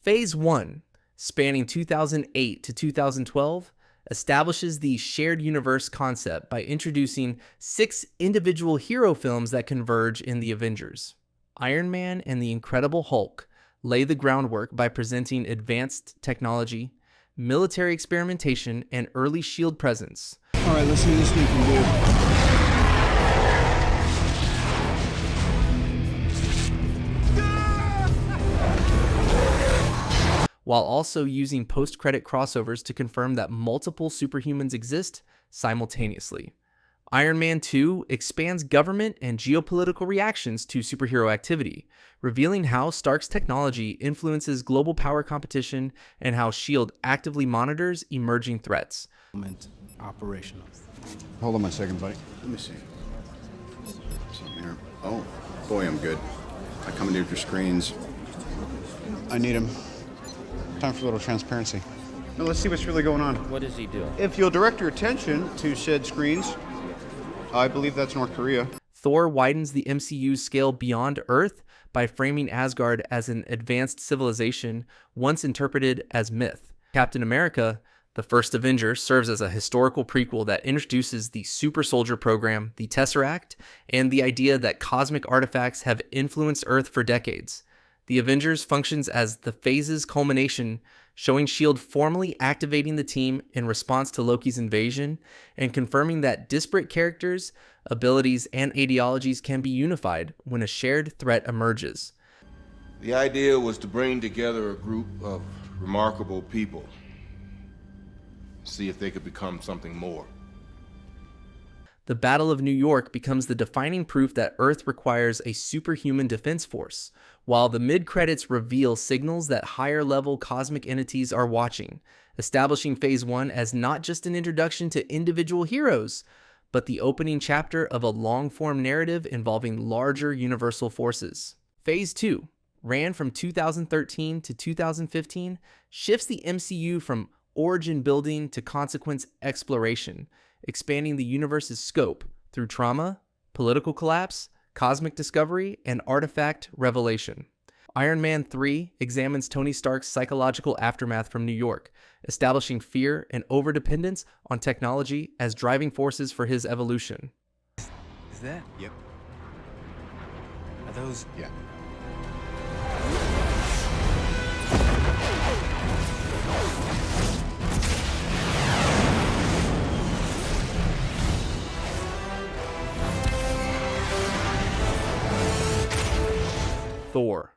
Phase 1, spanning 2008 to 2012, establishes the shared universe concept by introducing 6 individual hero films that converge in the Avengers. Iron Man and the Incredible Hulk lay the groundwork by presenting advanced technology, military experimentation, and early SHIELD presence. All right, let's see what this thing can do. While also using post-credit crossovers to confirm that multiple superhumans exist simultaneously. Iron Man 2 expands government and geopolitical reactions to superhero activity, revealing how Stark's technology influences global power competition and how SHIELD actively monitors emerging threats. Operational. Hold on a second, buddy. Let me see. Something here. Oh, boy, I'm good. I commandeered your screens. I need him. Time for a little transparency. Now let's see what's really going on. What is he doing? If you'll direct your attention to said screens, I believe that's North Korea. Thor widens the MCU's scale beyond Earth by framing Asgard as an advanced civilization once interpreted as myth. Captain America, the first Avenger, serves as a historical prequel that introduces the Super Soldier program, the Tesseract, and the idea that cosmic artifacts have influenced Earth for decades. The Avengers functions as the phase's culmination, showing SHIELD formally activating the team in response to Loki's invasion and confirming that disparate characters, abilities, and ideologies can be unified when a shared threat emerges. The idea was to bring together a group of remarkable people, see if they could become something more. The Battle of New York becomes the defining proof that Earth requires a superhuman defense force, while the mid-credits reveal signals that higher-level cosmic entities are watching, establishing Phase 1 as not just an introduction to individual heroes, but the opening chapter of a long-form narrative involving larger universal forces. Phase 2, ran from 2013 to 2015, shifts the MCU from origin building to consequence exploration, expanding the universe's scope through trauma, political collapse, cosmic discovery, and artifact revelation. Iron Man 3 examines Tony Stark's psychological aftermath from New York, establishing fear and overdependence on technology as driving forces for his evolution. Is that? Yep. Are those? Yeah. Thor.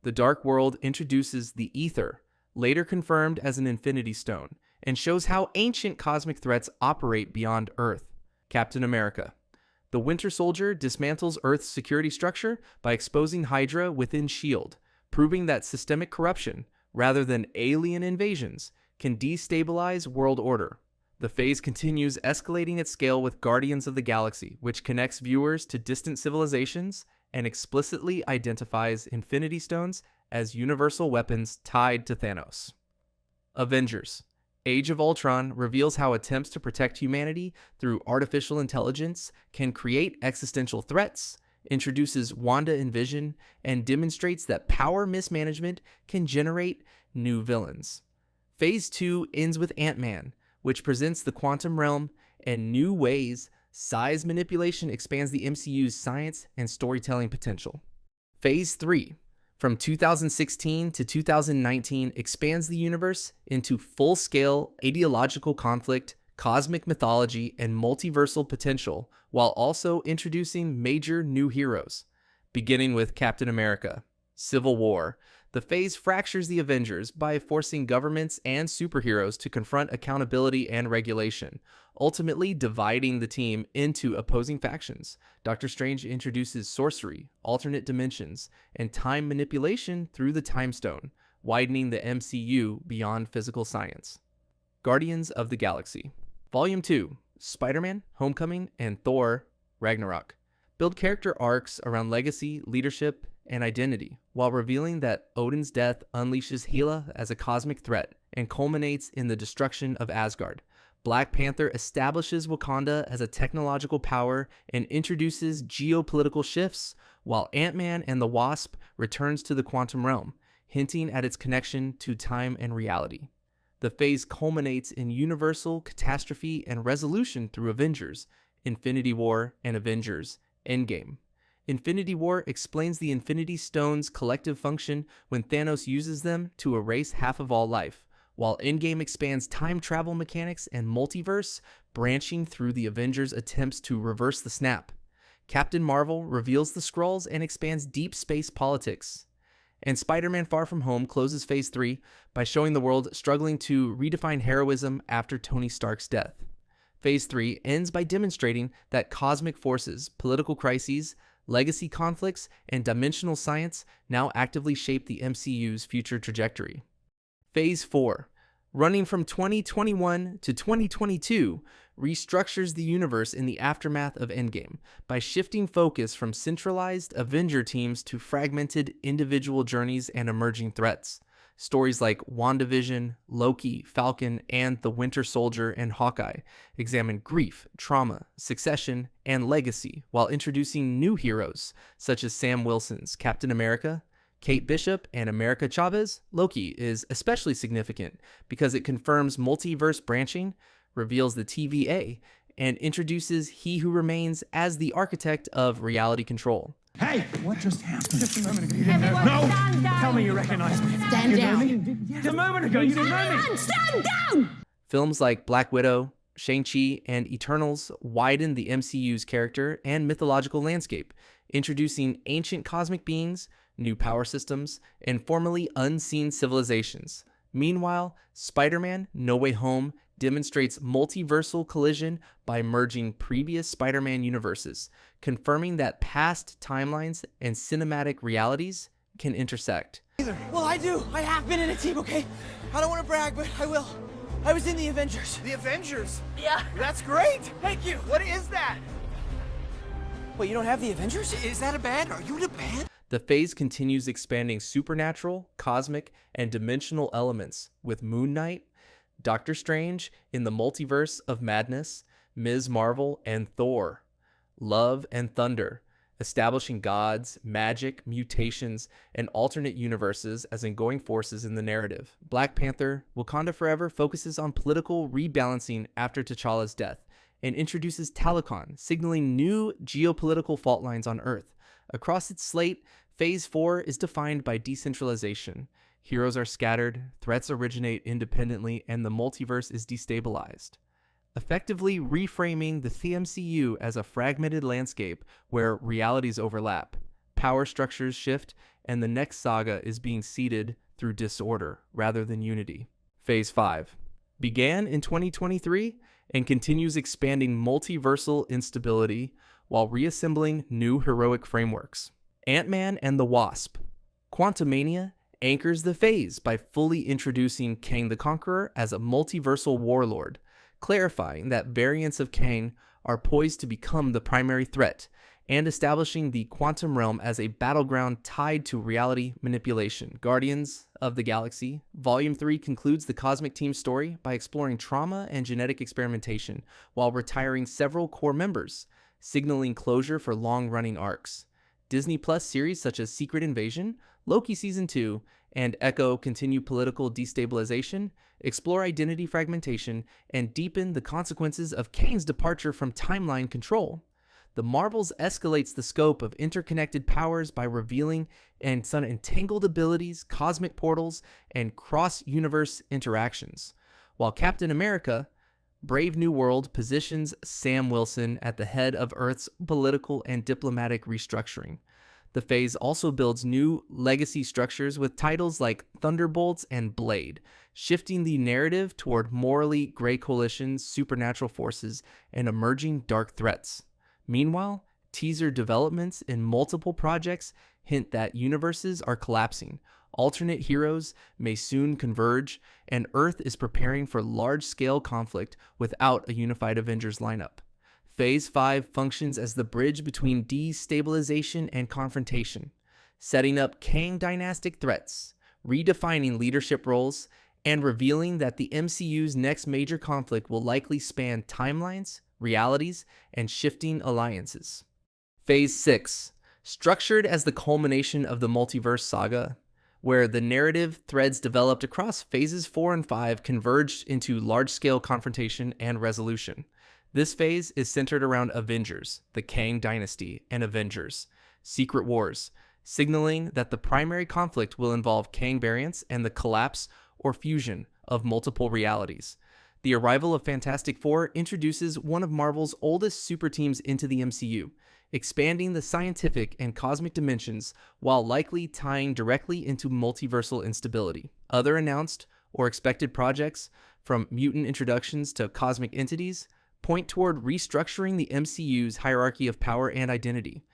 The Dark World introduces the Ether, later confirmed as an Infinity Stone, and shows how ancient cosmic threats operate beyond Earth. Captain America. The Winter Soldier dismantles Earth's security structure by exposing Hydra within SHIELD, proving that systemic corruption, rather than alien invasions, can destabilize world order. The phase continues escalating its scale with Guardians of the Galaxy, which connects viewers to distant civilizations and explicitly identifies Infinity Stones as universal weapons tied to Thanos. Avengers. Age of Ultron reveals how attempts to protect humanity through artificial intelligence can create existential threats, introduces Wanda and Vision, and demonstrates that power mismanagement can generate new villains. Phase 2 ends with Ant-Man, which presents the quantum realm and new ways size manipulation expands the MCU's science and storytelling potential. Phase 3, from 2016 to 2019, expands the universe into full-scale ideological conflict, cosmic mythology, and multiversal potential, while also introducing major new heroes. Beginning with Captain America, Civil War, the phase fractures the Avengers by forcing governments and superheroes to confront accountability and regulation, ultimately dividing the team into opposing factions. Doctor Strange introduces sorcery, alternate dimensions, and time manipulation through the Time Stone, widening the MCU beyond physical science. Guardians of the Galaxy. Volume 2, Spider-Man, Homecoming, and Thor, Ragnarok. Build character arcs around legacy, leadership, and identity, while revealing that Odin's death unleashes Hela as a cosmic threat and culminates in the destruction of Asgard. Black Panther establishes Wakanda as a technological power and introduces geopolitical shifts, while Ant-Man and the Wasp returns to the quantum realm, hinting at its connection to time and reality. The phase culminates in universal catastrophe and resolution through Avengers, Infinity War, and Avengers Endgame. Infinity War explains the Infinity Stones' collective function when Thanos uses them to erase half of all life, while Endgame expands time travel mechanics and multiverse, branching through the Avengers' attempts to reverse the snap. Captain Marvel reveals the Skrulls and expands deep space politics. And Spider-Man Far From Home closes Phase 3 by showing the world struggling to redefine heroism after Tony Stark's death. Phase 3 ends by demonstrating that cosmic forces, political crises, legacy conflicts, and dimensional science now actively shape the MCU's future trajectory. Phase 4, running from 2021 to 2022, restructures the universe in the aftermath of Endgame by shifting focus from centralized Avenger teams to fragmented individual journeys and emerging threats. Stories like WandaVision, Loki, Falcon, and The Winter Soldier and Hawkeye examine grief, trauma, succession, and legacy while introducing new heroes such as Sam Wilson's Captain America, Kate Bishop, and America Chavez. Loki is especially significant because it confirms multiverse branching, reveals the TVA, and introduces He Who Remains as the architect of reality control. Hey, what just happened? Just a moment ago, you didn't know. No! Stand down. Tell me you recognize me. Stand down. Just a moment ago, you didn't know me. Stand down! Films like Black Widow, Shang-Chi, and Eternals widen the MCU's character and mythological landscape, introducing ancient cosmic beings, new power systems, and formerly unseen civilizations. Meanwhile, Spider-Man: No Way Home demonstrates multiversal collision by merging previous Spider-Man universes, confirming that past timelines and cinematic realities can intersect. Well, I do. I have been in a team, okay? I don't want to brag, but I will. I was in the Avengers. The Avengers? Yeah. That's great! Thank you. What is that? Wait, you don't have the Avengers? Is that a band? Are you in a band? The phase continues expanding supernatural, cosmic, and dimensional elements with Moon Knight, Doctor Strange in the Multiverse of Madness, Ms. Marvel, and Thor. Love and Thunder, establishing gods, magic, mutations, and alternate universes as ongoing forces in the narrative. Black Panther: Wakanda Forever focuses on political rebalancing after T'Challa's death and introduces Talokan, signaling new geopolitical fault lines on Earth. Across its slate, Phase 4 is defined by decentralization. Heroes are scattered, threats originate independently, and the multiverse is destabilized, effectively reframing the MCU as a fragmented landscape where realities overlap, power structures shift, and the next saga is being seeded through disorder rather than unity. Phase 5 began in 2023 and continues expanding multiversal instability while reassembling new heroic frameworks. Ant-Man and the Wasp: Quantumania anchors the phase by fully introducing Kang the Conqueror as a multiversal warlord, clarifying that variants of Kang are poised to become the primary threat, and establishing the quantum realm as a battleground tied to reality manipulation. Guardians of the Galaxy Volume 3 concludes the Cosmic Team story by exploring trauma and genetic experimentation while retiring several core members, signaling closure for long-running arcs. Disney Plus series such as Secret Invasion, Loki Season 2, and Echo continue political destabilization, explore identity fragmentation, and deepen the consequences of Kang's departure from timeline control. The Marvels escalates the scope of interconnected powers by revealing and some entangled abilities, cosmic portals, and cross-universe interactions, while Captain America: Brave New World positions Sam Wilson at the head of Earth's political and diplomatic restructuring. The phase also builds new legacy structures with titles like Thunderbolts and Blade, shifting the narrative toward morally gray coalitions, supernatural forces, and emerging dark threats. Meanwhile, teaser developments in multiple projects hint that universes are collapsing, alternate heroes may soon converge, and Earth is preparing for large-scale conflict without a unified Avengers lineup. Phase 5 functions as the bridge between destabilization and confrontation, setting up Kang dynastic threats, redefining leadership roles, and revealing that the MCU's next major conflict will likely span timelines, realities, and shifting alliances. Phase 6, structured as the culmination of the multiverse saga, where the narrative threads developed across phases 4 and 5 converged into large-scale confrontation and resolution. This phase is centered around Avengers, the Kang Dynasty, and Avengers, Secret Wars, signaling that the primary conflict will involve Kang variants and the collapse or fusion of multiple realities. The arrival of Fantastic Four introduces one of Marvel's oldest super teams into the MCU, expanding the scientific and cosmic dimensions while likely tying directly into multiversal instability. Other announced or expected projects, from mutant introductions to cosmic entities, point toward restructuring the MCU's hierarchy of power and identity.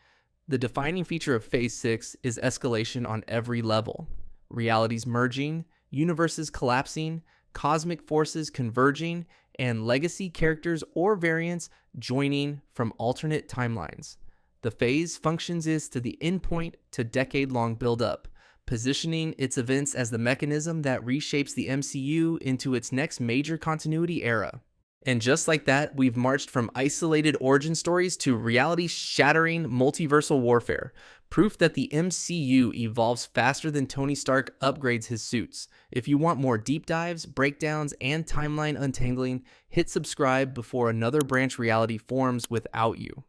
The defining feature of Phase 6 is escalation on every level. Realities merging, universes collapsing, cosmic forces converging, and legacy characters or variants joining from alternate timelines. The phase functions as to the endpoint to decade-long build-up, positioning its events as the mechanism that reshapes the MCU into its next major continuity era. And just like that, we've marched from isolated origin stories to reality-shattering multiversal warfare, proof that the MCU evolves faster than Tony Stark upgrades his suits. If you want more deep dives, breakdowns, and timeline untangling, hit subscribe before another branch reality forms without you.